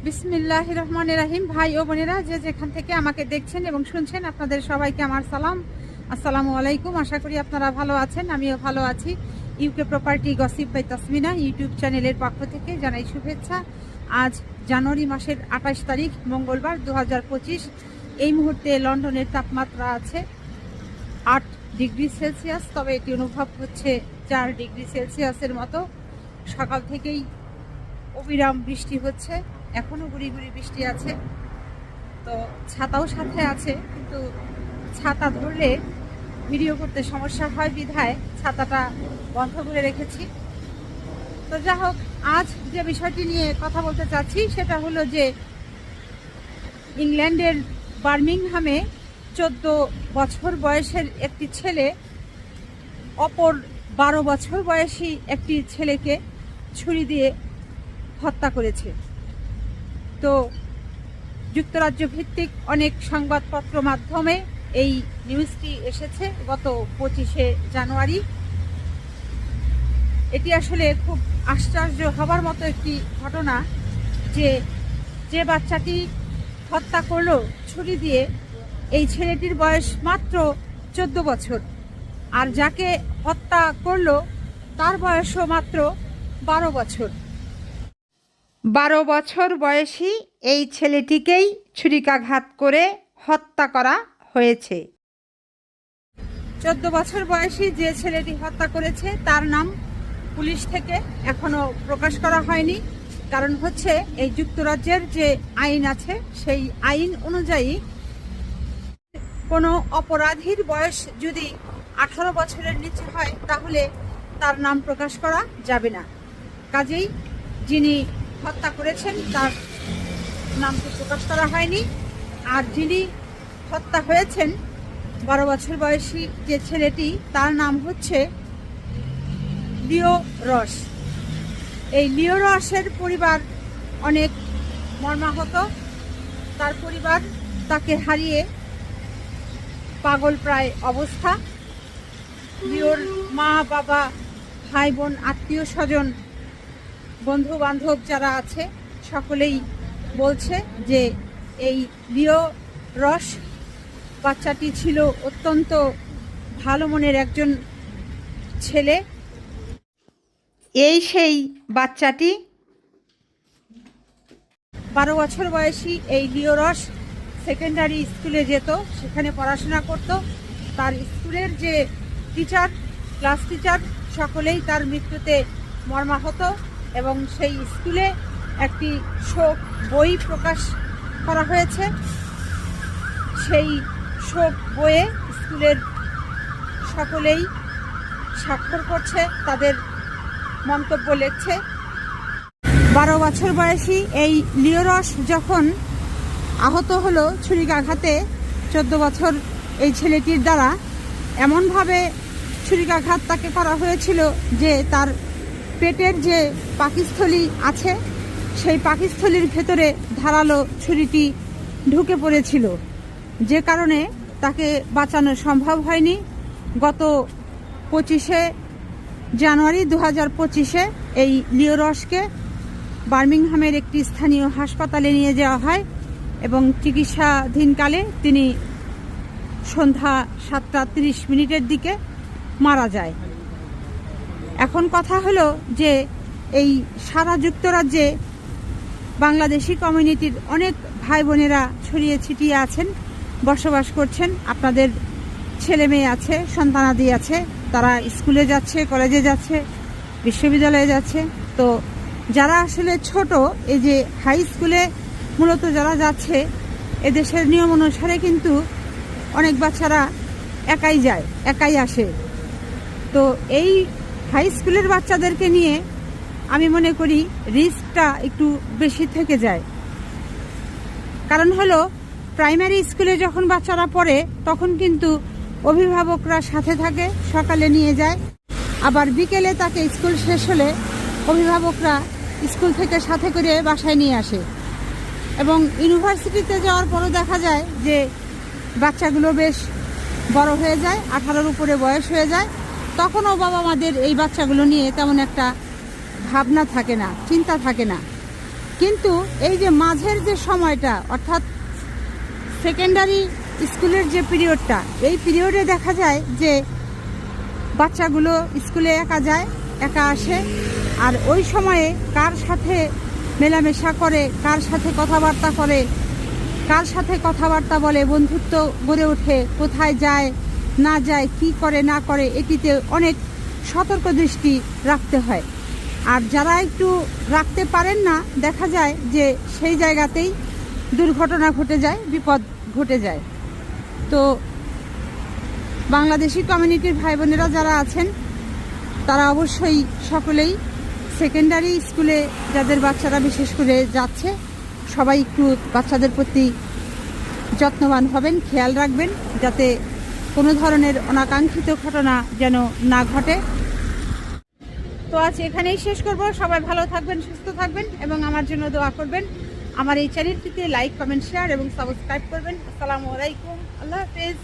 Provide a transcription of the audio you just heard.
বিসমিল্লাহির রহমানির রহিম। ভাই ও বোনেরা, যে যেখান থেকে আমাকে দেখছেন এবং শুনছেন, আপনাদের সবাইকে আমার সালাম, আসসালামু আলাইকুম। আশা করি আপনারা ভালো আছেন, আমিও ভালো আছি। UK property gossip by Tasmina YouTube চ্যানেলের পক্ষ থেকে জানাই শুভেচ্ছা। আজ জানুয়ারি মাসের 28 তারিখ মঙ্গলবার 2025। এই মুহূর্তে লন্ডনের তাপমাত্রা আছে 8 ডিগ্রি সেলসিয়াস, তবে এটি অনুভব হচ্ছে 4 ডিগ্রি সেলসিয়াসের মতো। সকাল থেকেই অবিরাম বৃষ্টি হচ্ছে, এখনো গুড়ি গুড়ি বৃষ্টি আছে। তো ছাতাও সাথে আছে, কিন্তু ছাতা ধরলে ভিডিও করতে সমস্যা হয় বিধায় ছাতাটা বন্ধ করে রেখেছি। তো যা হোক, আজ যে বিষয়টি নিয়ে কথা বলতে চাচ্ছি সেটা হলো যে ইংল্যান্ডের বার্মিংহামে 14 বছর বয়সের একটি ছেলে অপর 12 বছর বয়সী একটি ছেলেকে ছুরি দিয়ে হত্যা করেছে। তো যুক্তরাজ্য ভিত্তিক অনেক সংবাদপত্র মাধ্যমে এই নিউজটি এসেছে গত 25শে জানুয়ারি। এটি আসলে খুব আশ্চর্য হবার মতো একটি ঘটনা যে যে বাচ্চাটি হত্যা করলো ছুরি দিয়ে, এই ছেলেটির বয়স মাত্র 14 বছর, আর যাকে হত্যা করলো তার বয়সও মাত্র 12 বছর। 12 বছর বয়সী এই ছেলেটিকেই ছুরিকাঘাত করে হত্যা করা হয়েছে। 14 বছর বয়সী যে ছেলেটি হত্যা করেছে তার নাম পুলিশ থেকে এখনো প্রকাশ করা হয়নি। কারণ হচ্ছে এই যুক্তরাজ্যের যে আইন আছে সেই আইন অনুযায়ী কোনো অপরাধীর বয়স যদি 18 বছরের নিচে হয় তাহলে তার নাম প্রকাশ করা যাবে না। কাজেই যিনি হত্যা করেছেন তার নামটি প্রকাশ করা হয়নি। আর যিনি হত্যা হয়েছেন 12 বছর বয়সী যে ছেলেটি, তার নাম হচ্ছে লিও রস। এই লিও রসের পরিবার অনেক মর্মাহত। তার পরিবার তাকে হারিয়ে পাগল প্রায় অবস্থা। লিওর মা বাবা, ভাই বোন, আত্মীয় স্বজন, বন্ধু বান্ধব যারা আছে সকলেই বলছে যে এই লিও রস বাচ্চাটি ছিল অত্যন্ত ভালো মনের একজন ছেলে। এই সেই বাচ্চাটি 12 বছর বয়সী এই লিও রস সেকেন্ডারি স্কুলে যেত, সেখানে পড়াশোনা করত। তার স্কুলের যে টিচার, ক্লাস টিচার, সকলেই তার মৃত্যুতে মর্মাহত এবং সেই স্কুলে একটি শোক বই প্রকাশ করা হয়েছে। সেই শোক বইয়ে স্কুলের সকলেই স্বাক্ষর করছে, তাদের মন্তব্য লিখছে। 12 বছর বয়সী এই লিও রস যখন আহত হলো ছুরিকাঘাতে 14 বছর এই ছেলেটির দ্বারা, এমনভাবে ছুরিকাঘাত তাকে করা হয়েছিল যে তার পেটের যে পাকস্থলী আছে সেই পাকস্থলীর ভেতরে ধারালো ছুরিটি ঢুকে পড়েছিল, যে কারণে তাকে বাঁচানো সম্ভব হয়নি। গত 25শে জানুয়ারি 2025-এ এই লিও রসকে বার্মিংহামের একটি স্থানীয় হাসপাতালে নিয়ে যাওয়া হয় এবং চিকিৎসাধীনকালে তিনি সন্ধ্যা 7:30 দিকে মারা যায়। এখন কথা হলো যে এই সারা যুক্তরাজ্যে বাংলাদেশি কমিউনিটির অনেক ভাই বোনেরা ছড়িয়ে ছিটিয়ে আছেন, বসবাস করছেন। আপনাদের ছেলে মেয়ে আছে, সন্তানাদি আছে, তারা স্কুলে যাচ্ছে, কলেজে যাচ্ছে, বিশ্ববিদ্যালয়ে যাচ্ছে। তো যারা আসলে ছোট, এই যে হাই স্কুলে মূলত যারা যাচ্ছে, এদেশের নিয়ম অনুসারে কিন্তু অনেক বাচ্চারা একাই যায়, একাই আসে। তো এই হাই স্কুলের বাচ্চাদেরকে নিয়ে আমি মনে করি রিস্কটা একটু বেশি থেকে যায়। কারণ হলো প্রাইমারি স্কুলে যখন বাচ্চারা পড়ে তখন কিন্তু অভিভাবকরা সাথে থাকে, সকালে নিয়ে যায়, আবার বিকেলে তাকে স্কুল শেষ হলে অভিভাবকরা স্কুল থেকে সাথে করে বাসায় নিয়ে আসে। এবং ইউনিভার্সিটিতে যাওয়ার পরও দেখা যায় যে বাচ্চাগুলো বেশ বড় হয়ে যায়, 18-র উপরে বয়স হয়ে যায়, তখনও বাবা মাদের এই বাচ্চাগুলো নিয়ে তেমন একটা ভাবনা থাকে না, চিন্তা থাকে না। কিন্তু এই যে মাঝের যে সময়টা, অর্থাৎ সেকেন্ডারি স্কুলের যে পিরিয়ডটা, এই পিরিয়ডে দেখা যায় যে বাচ্চাগুলো স্কুলে একা যায়, একা আসে। আর ওই সময়ে কার সাথে মেলামেশা করে, কার সাথে কথাবার্তা করে, কার সাথে কথাবার্তা বলে, বন্ধুত্ব গড়ে ওঠে, কোথায় যায় না যায়, কি করে না করে, এটিতে অনেক সতর্ক দৃষ্টি রাখতে হয়। আর যারা একটু রাখতে পারেন না, দেখা যায় যে সেই জায়গাতেই দুর্ঘটনা ঘটে যায়, বিপদ ঘটে যায়। তো বাংলাদেশি কমিউনিটির ভাই বোনেরা যারা আছেন, তারা অবশ্যই সকলেই সেকেন্ডারি স্কুলে যাদের বাচ্চারা বিশেষ করে যাচ্ছে, সবাই একটু বাচ্চাদের প্রতি যত্নবান হবেন, খেয়াল রাখবেন যাতে কোনো ধরনের অনাকাঙ্ক্ষিত ঘটনা যেন না ঘটে। তো আজ এখানেই শেষ করব। সবাই ভালো থাকবেন, সুস্থ থাকবেন এবং আমার জন্য দোয়া করবেন। আমার এই চ্যানেলটিতে লাইক, কমেন্ট, শেয়ার এবং সাবস্ক্রাইব করবেন। আসসালামু আলাইকুম, আল্লাহ হাফেজ।